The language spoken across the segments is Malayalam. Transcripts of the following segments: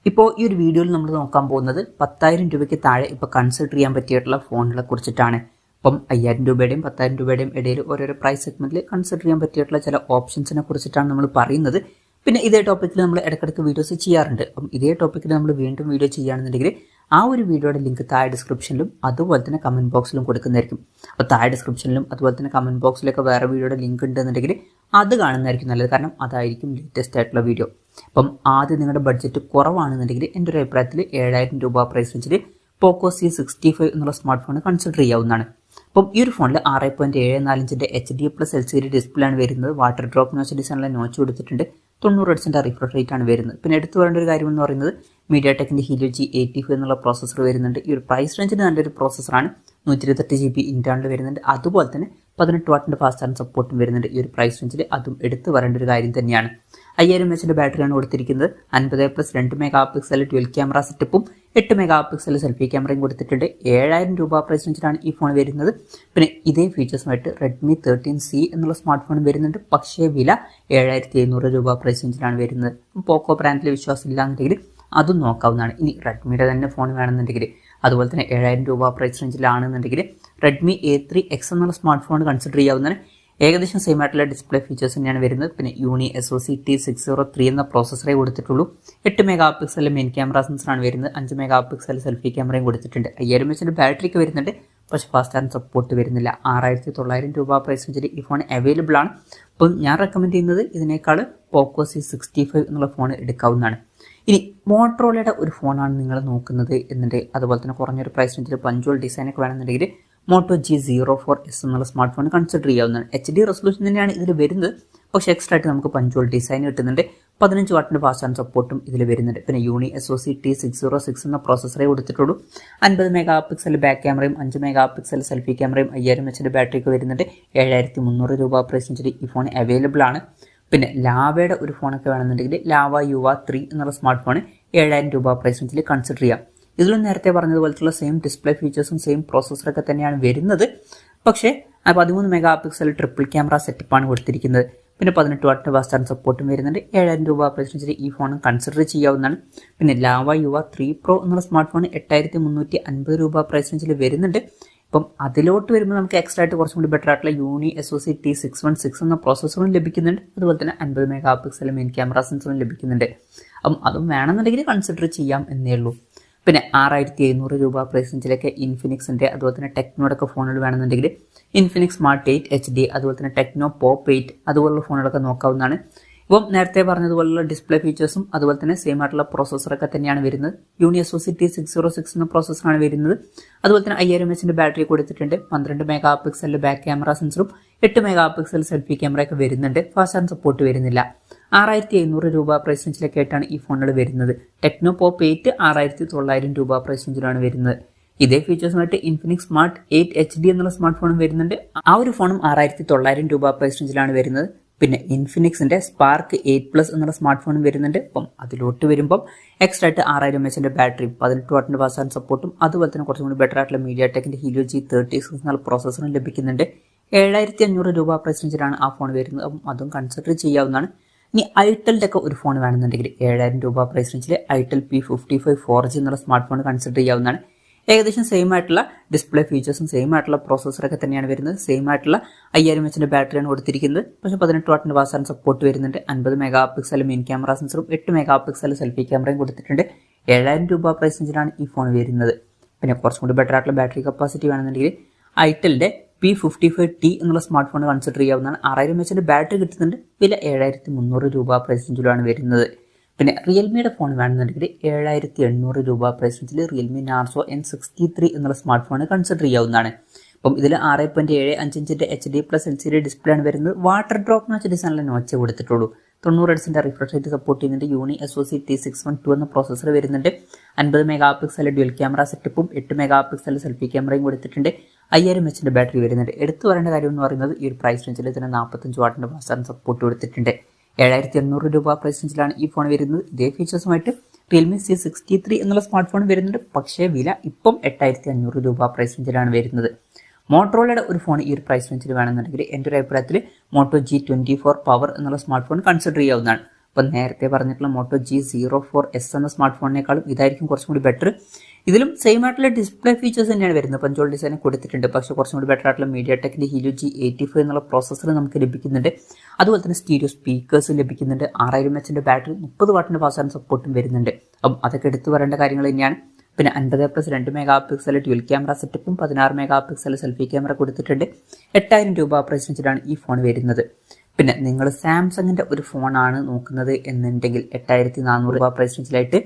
ഇപ്പോൾ ഈ ഒരു വീഡിയോയിൽ നമ്മൾ നോക്കാൻ പോകുന്നത് 10,000 രൂപയ്ക്ക് താഴെ ഇപ്പോൾ കൺസിഡർ ചെയ്യാൻ പറ്റിയിട്ടുള്ള ഫോണുകളെ കുറിച്ചിട്ടാണ്. ഇപ്പം 5,000 രൂപയുടെയും 10,000 രൂപയുടെയും ഇടയിൽ ഓരോരോ പ്രൈസ് സെഗ്മെന്റിൽ കൺസിഡർ ചെയ്യാൻ പറ്റിയിട്ടുള്ള ചില ഓപ്ഷൻസിനെ കുറിച്ചിട്ടാണ് നമ്മൾ പറയുന്നത്. പിന്നെ ഇതേ ടോപ്പിക്കിൽ നമ്മൾ ഇടയ്ക്കിടയ്ക്ക് വീഡിയോസ് ചെയ്യാറുണ്ട്. അപ്പം ഇതേ ടോപ്പിക്കിൽ നമ്മൾ വീണ്ടും വീഡിയോ ചെയ്യുകയാണെന്നുണ്ടെങ്കിൽ ആ ഒരു വീഡിയോയുടെ ലിങ്ക് താഴെ ഡിസ്ക്രിപ്ഷനിലും അതുപോലെ തന്നെ കമന്റ് ബോക്സിലും കൊടുക്കുന്നതായിരിക്കും. അപ്പോൾ താഴെ ഡിസ്ക്രിപ്ഷനിലും അതുപോലെ തന്നെ കമന്റ് ബോക്സിലൊക്കെ വേറെ വീഡിയോയുടെ ലിങ്ക് ഉണ്ടെന്നുണ്ടെങ്കിൽ അത് കാണുന്നതായിരിക്കും നല്ലത്. കാരണം അതായിരിക്കും ലേറ്റസ്റ്റ് ആയിട്ടുള്ള വീഡിയോ. അപ്പം ആദ്യം നിങ്ങളുടെ ബഡ്ജറ്റ് കുറവാണെന്നുണ്ടെങ്കിൽ എൻ്റെ ഒരു അഭിപ്രായത്തിൽ 7,000 രൂപ പ്രൈസ് റേഞ്ചിൽ പോക്കോ C65 എന്നുള്ള സ്മാർട്ട് ഫോൺ കൺസിഡർ ചെയ്യാവുന്നതാണ്. അപ്പം ഈ ഒരു ഫോണിൽ 6.74 ഇഞ്ചിൻ്റെ HD+ LCD ഡിസ്പ്ലേ ആണ് വരുന്നത്. വാട്ടർ ഡ്രോപ്പ് നോച്ച് ഡിസൈനിലെ നോച്ച് കൊടുത്തിട്ടുണ്ട്. 90 ഹെർട്സിൻ്റെ റിഫ്രഷ് റേറ്റ് ആണ് വരുന്നത്. പിന്നെ എടുത്തു പറയേണ്ട ഒരു കാര്യം എന്ന് പറയുന്നത് മീഡിയാടെക്കിൻ്റെ Helio G85 എന്നുള്ള പ്രോസസ്സർ വരുന്നുണ്ട്. ഈ ഒരു പ്രൈസ് റേഞ്ചിന് നല്ലൊരു പ്രോസസ്സറാണ്. 128 GB ഇന്റേണൽ വരുന്നുണ്ട്. അതുപോലെ തന്നെ 18 വാട്ടിൻ്റെ ഫാസ്റ്റ് ചാർജിംഗ് സപ്പോർട്ടും വരുന്നുണ്ട് ഈ ഒരു പ്രൈസ് റേഞ്ചിൽ. അതും എടുത്തു പറയേണ്ട ഒരു കാര്യം തന്നെയാണ്. 5000 mAh ബാറ്ററിയാണ് കൊടുത്തിരിക്കുന്നത്. 50+2 MP ഡ്യുവൽ ക്യാമറ സെറ്റപ്പും 8 MP സെൽഫി ക്യാമറയും കൊടുത്തിട്ടുണ്ട്. 7,000 രൂപ പ്രൈസ് റേഞ്ചിലാണ് ഈ ഫോൺ വരുന്നത്. പിന്നെ ഇതേ ഫീച്ചേഴ്സുമായിട്ട് റെഡ്മി 13C എന്നുള്ള സ്മാർട്ട് ഫോൺ വരുന്നുണ്ട്. പക്ഷേ വില 7,700 രൂപ പ്രൈസ് റേഞ്ചിലാണ് വരുന്നത്. പോക്കോ ബ്രാൻഡിൽ വിശ്വാസമില്ല എന്നുണ്ടെങ്കിൽ അതും നോക്കാവുന്നതാണ്. ഇനി റെഡ്മിയുടെ തന്നെ ഫോൺ വേണമെന്നുണ്ടെങ്കിൽ അതുപോലെ തന്നെ 7,000 രൂപ പ്രൈസ് റേഞ്ചിലാണെന്നുണ്ടെങ്കിൽ റെഡ്മി A3X എന്നുള്ള സ്മാർട്ട് ഫോൺ കൺസിഡർ ചെയ്യാവുന്നതാണ്. ഏകദേശം സെയിം ആയിട്ടുള്ള ഡിസ്പ്ലേ ഫീച്ചേഴ്സ് തന്നെയാണ് വരുന്നത്. പിന്നെ യൂണി SoC T603 എന്ന പ്രോസസ്സറേ കൊടുത്തിട്ടുള്ളൂ. 8 MP മെയിൻ ക്യാമറ സെൻസറാണ് വരുന്നത്. 5 MP സെൽഫി ക്യാമറയും കൊടുത്തിട്ടുണ്ട്. 5000 mAh ബാറ്ററിക്ക് വരുന്നുണ്ട്. പക്ഷേ ഫാസ്റ്റ് ചാർജിംഗ് സപ്പോർട്ട് വരുന്നില്ല. 6,900 രൂപ പ്രൈസ് റേഞ്ചിൽ ഈ ഫോൺ അവൈലബിൾ ആണ്. അപ്പം ഞാൻ റെക്കമെൻഡ് ചെയ്യുന്നത് ഇതിനേക്കാൾ പോക്കോ C65 എന്നുള്ള ഫോൺ എടുക്കാവുന്നതാണ്. ഇനി മോട്ടറോളയുടെ ഒരു ഫോണാണ് നിങ്ങൾ നോക്കുന്നത് എന്നുണ്ടെങ്കിൽ അതുപോലെ തന്നെ കുറഞ്ഞൊരു പ്രൈസ് റേഞ്ചിൽ പഞ്ച്വൽ ഡിസൈനൊക്കെ വേണമെന്നുണ്ടെങ്കിൽ മോട്ടോ G04S എന്നുള്ള സ്മാർട്ട് ഫോൺ കൺസിഡർ ചെയ്യാവുന്നതാണ്. HD റെസൊല്യൂഷൻ തന്നെയാണ് ഇതിൽ വരുന്നത്. പക്ഷേ എക്സ്ട്രാ ആയിട്ട് നമുക്ക് പഞ്ച്വൽ ഡിസൈൻ കിട്ടുന്നുണ്ട്. 15 വാട്ടിൻ്റെ ഫാസ്റ്റ് ചാർജിംഗ് സപ്പോർട്ടും ഇതിൽ വരുന്നുണ്ട്. പിന്നെ യൂണി SoC T606 എന്ന പ്രോസസ്സറേ കൊടുത്തിട്ടുള്ളൂ. 50 MP ബാക്ക് ക്യാമറയും 5 MP സെൽഫി ക്യാമറയും 5000 mAh ബാറ്ററിയൊക്കെ വരുന്നുണ്ട്. 7,300 രൂപ പ്രൈസ് റേഞ്ചിൽ ഈ ഫോൺ അവൈലബിൾ ആണ്. പിന്നെ ലാവയുടെ ഒരു ഫോണൊക്കെ വേണമെന്നുണ്ടെങ്കിൽ ലാവ UVA 3 എന്നുള്ള സ്മാർട്ട് ഫോൺ 7,000 രൂപ പ്രൈസ് റേഞ്ചിൽ കൺസിഡർ ചെയ്യാം. ഇതിലും നേരത്തെ പറഞ്ഞതുപോലത്തുള്ള സെയിം ഡിസ്പ്ലേ ഫീച്ചേഴ്സും സെയിം പ്രോസസ്സറൊക്കെ തന്നെയാണ് വരുന്നത്. പക്ഷേ 13 MP ട്രിപ്പിൾ ക്യാമറ സെറ്റപ്പാണ് കൊടുത്തിരിക്കുന്നത്. പിന്നെ 18 വാട്ടിൻ്റെ ഫാസ്റ്റ് ചാർജിംഗ് സപ്പോർട്ടും വരുന്നുണ്ട്. 7,000 രൂപ പ്രൈസ് റേഞ്ചിൽ ഈ ഫോൺ കൺസിഡർ ചെയ്യാവുന്നതാണ്. പിന്നെ ലാവ UVA 3 Pro എന്നുള്ള സ്മാർട്ട് ഫോൺ 8,350 രൂപ പ്രൈസ് റേഞ്ചിൽ വരുന്നുണ്ട്. ഇപ്പം അതിലോട്ട് വരുമ്പോൾ നമുക്ക് എക്സ്ട്രാ ആയിട്ട് കുറച്ചും കൂടി ബെറ്റർ ആയിട്ടുള്ള യൂണി SoC T616 എന്ന പ്രോസസ്സറും ലഭിക്കുന്നുണ്ട്. അതുപോലെ തന്നെ 50 MP മെയിൻ ക്യാമറ സെൻസറും ലഭിക്കുന്നുണ്ട്. അപ്പം അതും വേണമെന്നുണ്ടെങ്കിൽ കൺസിഡർ ചെയ്യാം എന്നേ ഉള്ളൂ. പിന്നെ 6,700 രൂപ പ്രൈസ് റേഞ്ചിലൊക്കെ ഇൻഫിനിക്സിൻ്റെ അതുപോലെ തന്നെ ടെക്നോടൊക്കെ ഫോണുകൾ വേണമെന്നുണ്ടെങ്കിൽ ഇൻഫിനിക്സ് സ്മാർട്ട് 8 HD അതുപോലെ തന്നെ ടെക്നോ പോപ്പ് 8 അതുപോലുള്ള ഫോണുകളൊക്കെ നോക്കാവുന്നതാണ്. ഇപ്പം നേരത്തെ പറഞ്ഞതുപോലുള്ള ഡിസ്പ്ലേ ഫീച്ചേഴ്സും അതുപോലെ തന്നെ സെയിം ആയിട്ടുള്ള പ്രോസസ്സറൊക്കെ തന്നെയാണ് വരുന്നത്. യൂണി SoC T606 എന്ന പ്രോസസ്സറാണ് വരുന്നത്. അതുപോലെ തന്നെ 5000 mAh ബാറ്ററി കൊടുത്തിട്ടുണ്ട്. 12 MP ബാക്ക് ക്യാമറ സെൻസറും 8 MP സെൽഫി ക്യാമറയൊക്കെ വരുന്നുണ്ട്. ഫാസ്റ്റ് ചാർജിംഗ് സപ്പോർട്ട് വരുന്നില്ല. 6,700 രൂപ പ്രൈസ് റേഞ്ചിലൊക്കെ ആയിട്ടാണ് ഈ ഫോണുകൾ വരുന്നത്. ടെക്നോ പോപ്പ് 8 6,900 രൂപ പ്രൈസ് റേഞ്ചിലാണ് വരുന്നത്. ഇതേ ഫീച്ചേഴ്സുമായിട്ട് ഇൻഫിനിക്സ് സ്മാർട്ട് 8 HD എന്നുള്ള സ്മാർട്ട് ഫോണും വരുന്നുണ്ട്. ആ ഒരു ഫോണും 6,900 രൂപ പ്രൈസ് റേഞ്ചിലാണ് വരുന്നത്. പിന്നെ ഇൻഫിനിക്സിൻ്റെ സ്പാർക്ക് 8+ എന്നുള്ള സ്മാർട്ട് ഫോണും വരുന്നുണ്ട്. അപ്പം അതിലോട്ട് വരുമ്പം എക്സ്ട്രാ ആയിട്ട് 6,000 mAh ബാറ്ററിയും 18 വാട്ടിൻ്റെ ഫാസ്റ്റ് ചാർജിംഗ് സപ്പോർട്ടും അതുപോലെ തന്നെ കുറച്ചും കൂടി ബെറ്റർ ആയിട്ടുള്ള മീഡിയാടെക്കിൻ്റെ Helio G36 എന്നുള്ള പ്രോസസ്സറും ലഭിക്കുന്നുണ്ട്. 7,500 രൂപ പ്രൈസ് റേഞ്ചിലാണ് ആ ഫോൺ വരുന്നത്. അപ്പം അതും കൺസിഡർ ചെയ്യാവുന്നതാണ്. ഇനി ഐറ്റലിൻ്റെ ഒക്കെ ഒരു ഫോൺ വേണമെന്നുണ്ടെങ്കിൽ 7,000 രൂപ പ്രൈസ് റേഞ്ചിൽ ഐറ്റൽ P55 4G എന്നുള്ള സ്മാർട്ട് ഫോൺ കൺസിഡർ ചെയ്യാവുന്നതാണ്. ഏകദേശം സെയിം ആയിട്ടുള്ള ഡിസ്പ്ലേ ഫീച്ചേഴ്സും സെയിം ആയിട്ടുള്ള പ്രോസസ്സറൊക്കെ തന്നെയാണ് വരുന്നത്. സെയിം ആയിട്ടുള്ള 5000 mAh ബാറ്ററിയാണ് കൊടുത്തിരിക്കുന്നത്. പക്ഷേ 18 വാട്ടിൻ്റെ ഫാസ്റ്റ് ചാർജിംഗ് സപ്പോർട്ട് വരുന്നുണ്ട്. 50 MP മെയിൻ ക്യാമറ സെൻസറും 8 MP സെൽഫി ക്യാമറയും കൊടുത്തിട്ടുണ്ട്. 7,000 രൂപ പ്രൈസ് റേഞ്ചിലാണ് ഈ ഫോൺ വരുന്നത്. പിന്നെ കുറച്ചും കൂടി ബെറ്റർ ആയിട്ടുള്ള ബാറ്ററി കപ്പാസിറ്റി വേണമെന്നുണ്ടെങ്കിൽ ഐറ്റലിൻ്റെ P55T എന്നുള്ള സ്മാർട്ട് ഫോൺ കൺസിഡർ ചെയ്യാവുന്നതാണ്. 6,000 mAh ബാറ്ററി കിട്ടുന്നുണ്ട്. വില 7,300 രൂപ പ്രൈസ് റേഞ്ചിലാണ് വരുന്നത്. പിന്നെ റിയൽമിയുടെ ഫോൺ വേണമെന്നുണ്ടെങ്കിൽ 7,800 രൂപ പ്രൈസ് റേഞ്ചിൽ റിയൽമി നാർസോ N63 എന്നുള്ള സ്മാർട്ട് ഫോൺ കൺസിഡർ ചെയ്യാവുന്നതാണ്. അപ്പം ഇതിൽ 6.75 ഇഞ്ചിൻ്റെ HD+ LCD ഡിസ്പ്ലേ ആണ് വരുന്നത്. വാട്ടർ ഡ്രോപ്പ് നോച്ച് ഡിസൈനിലെ നോച്ചേ കൊടുത്തിട്ടുള്ളൂ. 90 ഹെർട്സിൻ്റെ റിഫ്രഷ് റേറ്റ് സപ്പോർട്ട് ചെയ്യുന്നുണ്ട്. യൂണി SoC T612 എന്ന പ്രോസസ്സർ വരുന്നുണ്ട്. 50 MP ഡ്യുവൽ ക്യാമറ സെറ്റപ്പും 8 MP സെൽഫി ക്യാമറയും കൊടുത്തിട്ടുണ്ട്. 5000 mAh ബാറ്ററി വരുന്നുണ്ട്. എടുത്തു പറയേണ്ട കാര്യം എന്ന് പറയുന്നത് ഈ ഒരു പ്രൈസ് റേഞ്ചിൽ ഇതിന് 45 വാട്ടിൻ്റെ ഫാസ്റ്റ് ചാർജിംഗ് സപ്പോർട്ട് കൊടുത്തിട്ടുണ്ട്. 7,800 രൂപ പ്രൈസ് റേഞ്ചിലാണ് ഈ ഫോൺ വരുന്നത്. ഇതേ ഫീച്ചേഴ്സുമായിട്ട് റിയൽമി C63 എന്നുള്ള സ്മാർട്ട് ഫോൺ വരുന്നുണ്ട്. പക്ഷേ വില ഇപ്പം 8,500 രൂപ പ്രൈസ് റേഞ്ചിലാണ് വരുന്നത്. മോട്ടറോളയുടെ ഒരു ഫോൺ ഈ ഒരു പ്രൈസ് റേഞ്ചിൽ വേണമെന്നുണ്ടെങ്കിൽ എൻ്റെ ഒരു അഭിപ്രായത്തിൽ മോട്ടോ G24 പവർ എന്നുള്ള സ്മാർട്ട് ഫോൺ കൺസിഡർ ചെയ്യാവുന്നതാണ്. അപ്പം നേരത്തെ പറഞ്ഞിട്ടുള്ള മോട്ടോ G04S എന്ന സ്മാർട്ട് ഫോണിനേക്കാളും ഇതായിരിക്കും കുറച്ചും കൂടി ബെറ്റർ. ഇതിലും സെയിം ആയിട്ടുള്ള ഡിസ്പ്ലേ ഫീച്ചേഴ്സ് തന്നെയാണ് വരുന്നത്. പഞ്ചോൾ ഡിസൈൻ കൊടുത്തിട്ടുണ്ട്, പക്ഷേ കുറച്ചും കൂടി ബെറ്റർ ആയിട്ടുള്ള MediaTekന്റെ Helio G85 എന്നുള്ള പ്രോസസ്സർ നമുക്ക് ലഭിക്കുന്നുണ്ട്. അതുപോലെ തന്നെ സ്റ്റീരിയോ സ്പീക്കേഴ്സ് ലഭിക്കുന്നുണ്ട്. 6000 mAh ബാറ്ററി, 30 വാട്ടിന്റെ ഫാസ്റ്റ് ചാർജിംഗ് സപ്പോർട്ടും വരുന്നുണ്ട്. അപ്പം അതൊക്കെ എടുത്തു പറയേണ്ട കാര്യങ്ങൾ തന്നെയാണ്. പിന്നെ 50+2 മെഗാപിക്സൽ ഡ്യുവൽ ക്യാമറ സെറ്റപ്പും 16 മെഗാപിക്സൽ സെൽഫി ക്യാമറ കൊടുത്തിട്ടുണ്ട്. 8000 രൂപ പ്രൈസ് റേഞ്ചിലാണ് ഈ ഫോൺ വരുന്നത്. പിന്നെ നിങ്ങൾ സാംസങ്ങിന്റെ ഒരു ഫോണാണ് നോക്കുന്നത് എന്നുണ്ടെങ്കിൽ 8400 രൂപ പ്രൈസ് റേഞ്ചിലായിട്ട്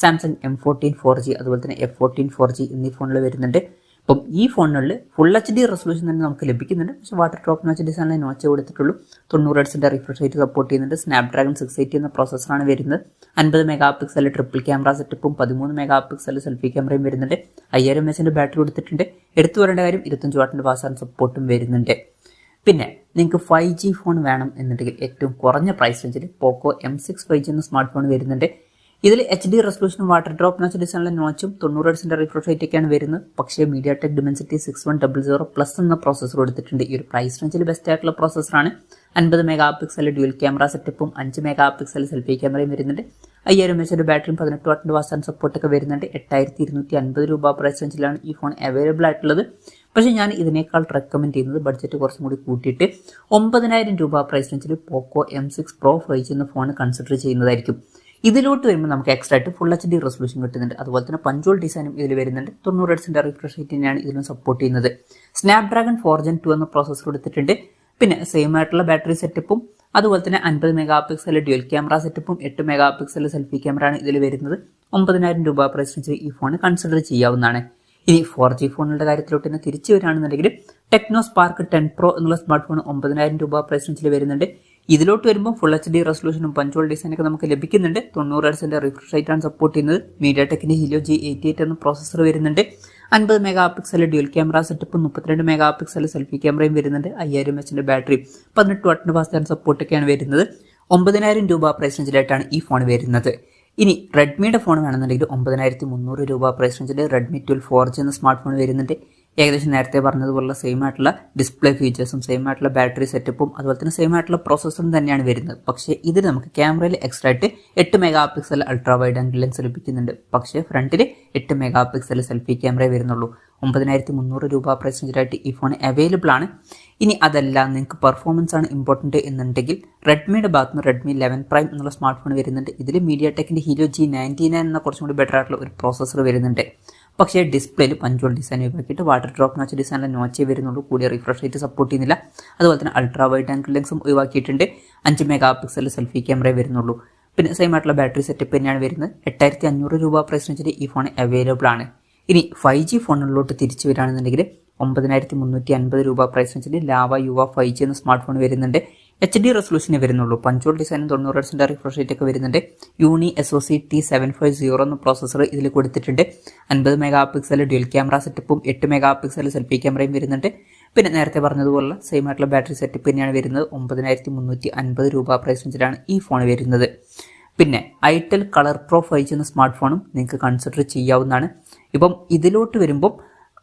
സാംസങ് M14 4G അതുപോലെ തന്നെ F14 4G എന്നീ ഫോണുകൾ വരുന്നുണ്ട്. അപ്പം ഈ ഫോണുകളിൽ ഫുൾ HD റെസൊല്യൂഷൻ തന്നെ നമുക്ക് ലഭിക്കുന്നുണ്ട്. പക്ഷേ വാട്ടർ ഡ്രോപ്പ് നോച്ച് ഡിസൈനിലെ നോച്ച് കൊടുത്തിട്ടുള്ളൂ. 90 Hz റിഫ്രഷ് റേറ്റ് സപ്പോർട്ട് ചെയ്യുന്നുണ്ട്. സ്നാപ്ഡ്രാഗൺ 680 എന്ന പ്രോസസ്സറാണ് വരുന്നത്. 50 മെഗാപിക്സൽ ട്രിപ്പിൾ ക്യാമറ സെറ്റപ്പും 13 മെഗാപിക്സൽ സെൽഫി ക്യാമറയും വരുന്നുണ്ട്. 5000 mAh ബാറ്ററി കൊടുത്തിട്ടുണ്ട്. എടുത്തു വരേണ്ട കാര്യം 25 വാട്ടിന്റെ ഫാസ്റ്റ് ചാർജിംഗ് സപ്പോർട്ടും വരുന്നുണ്ട്. പിന്നെ നിങ്ങൾക്ക് 5G ഫോൺ വേണം എന്നുണ്ടെങ്കിൽ ഏറ്റവും കുറഞ്ഞ പ്രൈസ് റേഞ്ചിൽ പോക്കോ M6 5G എന്ന സ്മാർട്ട് ഫോൺ വരുന്നുണ്ട്. ഇതിൽ HD റെസൊല്യൂഷനും വാട്ടർ ഡ്രോപ്പ് നോച്ച് ഡിസൈനിലെ നോച്ചും 90 Hz റിഫ്രഷ് റേറ്റ് ഒക്കെയാണ് വരുന്നത്. പക്ഷേ MediaTek Dimensity 6100+ എന്ന പ്രോസസ്സർ കൊടുത്തിട്ടുണ്ട്. ഈ ഒരു പ്രൈസ് റേഞ്ചിൽ ബെസ്റ്റ് ആയിട്ടുള്ള പ്രോസസ്സറാണ്. 50 മെഗാപിക്സൽ ഡ്യുവൽ ക്യാമറ സെറ്റപ്പും 5 മെഗാപിക്സൽ സെൽഫി ക്യാമറയും വരുന്നുണ്ട്. 5000 mAh ബാറ്ററിയും 18 വാട്ടിന്റെ ഫാസ്റ്റ് ചാർജിംഗ് സപ്പോർട്ടൊക്കെ വരുന്നുണ്ട്. 8250 രൂപ പ്രൈസ് റേഞ്ചിലാണ് ഈ ഫോൺ അവൈലബിൾ ആയിട്ടുള്ളത്. പക്ഷേ ഞാൻ ഇതിനേക്കാൾ റെക്കമെൻഡ് ചെയ്യുന്നത് ബഡ്ജറ്റ് കുറച്ചും കൂടി കൂട്ടിയിട്ട് 9000 രൂപ പ്രൈസ് റേഞ്ചിൽ പോക്കോ M6 Pro 5G എന്ന ഫോൺ കൺസിഡർ ചെയ്യുന്നതായിരിക്കും. ഇതിലോട്ട് വരുമ്പോൾ നമുക്ക് എക്സ്ട്രാ ആയിട്ട് ഫുൾ HD റെസൊല്യൂഷൻ കിട്ടുന്നുണ്ട്. അതുപോലെ തന്നെ പഞ്ചോൾ ഡിസൈനും ഇതിൽ വരുന്നുണ്ട്. 90 Hz റിഫ്രഷ് റേറ്റ് തന്നെയാണ് ഇതിലും സപ്പോർട്ട് ചെയ്യുന്നത്. സ്നാപ്ഡ്രാഗൺ 4 Gen 2 എന്ന പ്രോസസ്സർ കൊടുത്തിട്ടുണ്ട്. പിന്നെ സെയിം ആയിട്ടുള്ള ബാറ്ററി സെറ്റപ്പും അതുപോലെ തന്നെ 50 മെഗാപിക്സൽ ഡ്യുവൽ ക്യാമറ സെറ്റപ്പും 8 മെഗാപിക്സൽ സെൽഫി ക്യാമറ ആണ് ഇതിൽ വരുന്നത്. 9000 രൂപ പ്രൈസ് റേഞ്ചിൽ ഈ ഫോൺ കൺസിഡർ ചെയ്യാവുന്നതാണ്. ഇനി 4G ഫോണുകളുടെ കാര്യത്തിലോട്ട് തന്നെ തിരിച്ചു വരികയാണെന്നുണ്ടെങ്കിൽ ടെക്നോ സ്പാർക്ക് 10 Pro എന്നുള്ള സ്മാർട്ട് ഫോൺ 9000 രൂപ പ്രൈസ് റേഞ്ചിൽ വരുന്നുണ്ട്. ഇതിലോട്ട് വരുമ്പോൾ ഫുൾ HD റെസൊല്യൂഷനും പഞ്ചോൾ ഡിസൈനൊക്കെ നമുക്ക് ലഭിക്കുന്നുണ്ട്. 90 Hz റിഫ്രഷ് റേറ്റ് ആണ് സപ്പോർട്ട് ചെയ്യുന്നത്. MediaTekന്റെ Helio G88 എന്ന പ്രോസസ്സർ വരുന്നുണ്ട്. 50 മെഗാപിക്സൽ ഡ്യുവൽ ക്യാമറ സെറ്റപ്പും 32 മെഗാപിക്സൽ സെൽഫി ക്യാമറയും വരുന്നുണ്ട്. 5000 mAh ബാറ്ററി 18 വാട്ടിന്റെ ഫാസ്റ്റ് ചാർജിംഗ് സപ്പോർട്ടൊക്കെയാണ് വരുന്നത്. 9000 രൂപ പ്രൈസ് റേഞ്ചിലായിട്ടാണ് ഈ ഫോൺ വരുന്നത്. ഇനി റെഡ്മിയുടെ ഫോൺ വേണമെന്നുണ്ടെങ്കിൽ 9300 രൂപ പ്രൈസ് റേഞ്ചിൽ Redmi 12 4G എന്ന സ്മാർട്ട് ഫോൺ വരുന്നുണ്ട്. ഏകദേശം നേരത്തെ പറഞ്ഞതുപോലുള്ള സെയിം ആയിട്ടുള്ള ഡിസ്പ്ലേ ഫീച്ചേഴ്സും സെയിം ആയിട്ടുള്ള ബാറ്ററി സെറ്റപ്പും അതുപോലെ തന്നെ സെയിം ആയിട്ടുള്ള പ്രോസസ്സറും തന്നെയാണ് വരുന്നത്. പക്ഷേ ഇതിൽ നമുക്ക് ക്യാമറയിൽ എക്സ്ട്രാ ആയിട്ട് 8 megapixel ultra wide angle lens ലഭിക്കുന്നുണ്ട്. പക്ഷേ ഫ്രണ്ടിൽ 8 മെഗാപിക്സൽ സെൽഫി ക്യാമറ വരുന്നുള്ളൂ. 9300 രൂപ പ്രൈസ് റേഞ്ചിലായിട്ട് ഈ ഫോൺ അവൈലബിൾ ആണ്. ഇനി അതല്ല നിങ്ങൾക്ക് പെർഫോമൻസ് ആണ് ഇമ്പോർട്ടൻറ്റ് എന്നുണ്ടെങ്കിൽ റെഡ്മിയുടെ ഭാഗത്ത് നിന്ന് Redmi 11 Prime എന്നുള്ള സ്മാർട്ട് ഫോൺ വരുന്നുണ്ട്. ഇതിൽ MediaTekന്റെ Helio G99 എന്ന കുറച്ചും കൂടി ബെറ്റർ ആയിട്ടുള്ള ഒരു പ്രോസസ്സർ വരുന്നുണ്ട്. പക്ഷേ ഡിസ്പ്ലേയിൽ പഞ്ചോൾ ഡിസൈൻ ഒഴിവാക്കിയിട്ട് വാട്ടർ ഡ്രോപ്പ് നോച്ച് ഡിസൈനിലെ നോച്ചേ വരുന്നുള്ളൂ. കൂടിയ റിഫ്രഷ് റേറ്റ് സപ്പോർട്ട് ചെയ്യുന്നില്ല. അതുപോലെ തന്നെ അൾട്രാ വൈഡ് ആംഗിൾ ലെൻസും ഒഴിവാക്കിയിട്ടുണ്ട്. 5 മെഗാപിക്സൽ സെൽഫി ക്യാമറ വരുന്നുള്ളൂ. പിന്നെ സെയിം ആയിട്ടുള്ള ബാറ്ററി സെറ്റപ്പ് തന്നെയാണ് വരുന്നത്. 8500 രൂപ പ്രൈസ് റേഞ്ചിൽ ഈ ഫോൺ അവൈലബിൾ ആണ്. ഇനി 5G ഫോണുകളിലോട്ട് തിരിച്ചു വരികയാണെന്നുണ്ടെങ്കിൽ 9350 രൂപ പ്രൈസ് റേഞ്ചിൽ ലാവ യുവ 5G എന്ന സ്മാർട്ട് ഫോൺ വരുന്നുണ്ട്. HD റെസൊല്യൂഷനേ വരുന്നുള്ളൂ. പഞ്ചോൾ ഡിസൈനും 90 Hz റിഫ്രഷ് റേറ്റ് ഒക്കെ വരുന്നുണ്ട്. യൂണി SoC T750 എന്ന പ്രോസസ്സർ ഇതിൽ കൊടുത്തിട്ടുണ്ട്. 50 മെഗാപിക്സൽ ഡ്യുവൽ ക്യാമറ സെറ്റപ്പും 8 മെഗാപിക്സൽ സെൽഫി ക്യാമറയും വരുന്നുണ്ട്. പിന്നെ നേരത്തെ പറഞ്ഞതുപോലുള്ള സെയിം ആയിട്ടുള്ള ബാറ്ററി സെറ്റപ്പ് തന്നെയാണ് വരുന്നത്. 9350 രൂപ പ്രൈസ് റേഞ്ചിലാണ് ഈ ഫോൺ വരുന്നത്. പിന്നെ ഐടെൽ കളർ പ്രോ 5G എന്ന സ്മാർട്ട് ഫോണും നിങ്ങൾക്ക് കൺസിഡർ ചെയ്യാവുന്നതാണ്. ഇപ്പം ഇതിലോട്ട് വരുമ്പം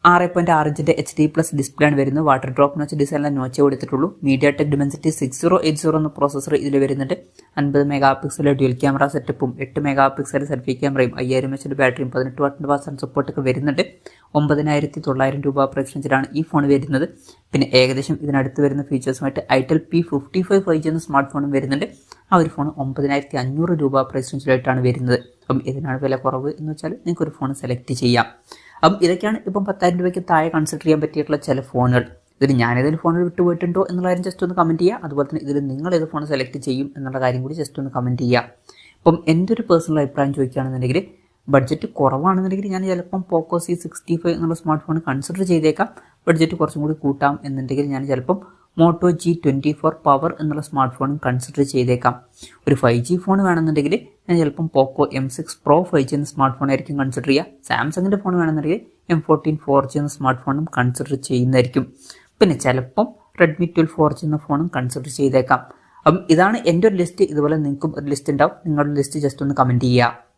6.6 ഇഞ്ചിന്റെ HD+ ഡിസ്പ്ലേ ആണ് വരുന്നത്. വാട്ടർ ഡ്രോപ്പ് നോച്ച് ഡിസൈനിലെ നോച്ചേ കൊടുത്തിട്ടുള്ളൂ. MediaTek Dimensity 6080 എന്ന പ്രോസസ്സർ ഇതിൽ വരുന്നുണ്ട്. 50 മെഗാപിക്സൽ ഡ്യുവൽ ക്യാമറ സെറ്റപ്പും 8 മെഗാപിക്സൽ സെൽഫി ക്യാമറയും 5000 mAh ബാറ്ററിയും 18 വാട്ടിന്റെ ഫാസ്റ്റ് ചാർജിംഗ് സപ്പോർട്ടൊക്കെ വരുന്നുണ്ട്. 9900 രൂപ പ്രൈസ് റേഞ്ചിലാണ് ഈ ഫോൺ വരുന്നത്. പിന്നെ ഏകദേശം ഇതിനടുത്ത് വരുന്ന ഫീച്ചേഴ്സുമായിട്ട് ഐടെൽ P55 5G എന്ന സ്മാർട്ട് ഫോണും വരുന്നുണ്ട്. ആ ഒരു ഫോൺ 9500 രൂപ പ്രൈസ് റേഞ്ചിലായിട്ടാണ് വരുന്നത്. അപ്പം ഇതിനാണ് വില കുറവ് എന്ന് വെച്ചാൽ നിങ്ങൾക്ക് ഒരു ഫോൺ സെലക്ട് ചെയ്യാം. അപ്പം ഇതൊക്കെയാണ് ഇപ്പം 10000 രൂപയ്ക്ക് താഴെ കൺസിഡർ ചെയ്യാൻ പറ്റിയിട്ടുള്ള ചില ഫോണുകൾ. ഇതിൽ ഞാനേതൊരു ഫോണിൽ വിട്ടുപോയിട്ടുണ്ടോ എന്നുള്ള കാര്യം ജസ്റ്റ് ഒന്ന് കമൻറ്റ് ചെയ്യുക. അതുപോലെ തന്നെ ഇതിൽ നിങ്ങൾ ഏത് ഫോൺ സെലക്ട് ചെയ്യും എന്നുള്ള കാര്യം കൂടി ജസ്റ്റ് ഒന്ന് കമൻറ്റ് ചെയ്യുക. അപ്പം എൻ്റെ ഒരു പേഴ്സണൽ അഭിപ്രായം ചോദിക്കുകയാണെന്നുണ്ടെങ്കിൽ ബഡ്ജറ്റ് കുറവാണെന്നുണ്ടെങ്കിൽ ഞാൻ ചിലപ്പം പോക്കോ C65 എന്നുള്ള സ്മാർട്ട് ഫോൺ കൺസിഡർ ചെയ്തേക്കാം. ബഡ്ജറ്റ് കുറച്ചും കൂടി കൂട്ടാം എന്നുണ്ടെങ്കിൽ ഞാൻ ചിലപ്പം മോട്ടോ G24 പവർ എന്നുള്ള സ്മാർട്ട് ഫോണും കൺസിഡർ ചെയ്തേക്കാം. ഒരു 5G ഫോൺ വേണമെന്നുണ്ടെങ്കിൽ ഞാൻ ചിലപ്പം പോക്കോ M6 Pro 5G എന്ന സ്മാർട്ട് ഫോൺ ആയിരിക്കും കൺസിഡർ ചെയ്യുക. സാംസങ്ങിൻ്റെ ഫോൺ വേണമെന്നുണ്ടെങ്കിൽ M14 4G എന്ന സ്മാർട്ട് ഫോണും കൺസിഡർ ചെയ്യുന്നതായിരിക്കും. പിന്നെ ചിലപ്പം Redmi 12 4G എന്ന ഫോണും കൺസിഡർ ചെയ്തേക്കാം. അപ്പം ഇതാണ് എൻ്റെ ഒരു ലിസ്റ്റ്. ഇതുപോലെ നിങ്ങൾക്കും ഒരു ലിസ്റ്റ് ഉണ്ടാവും. നിങ്ങളുടെ ലിസ്റ്റ് ജസ്റ്റ് ഒന്ന് കമൻറ്റ് ചെയ്യുക.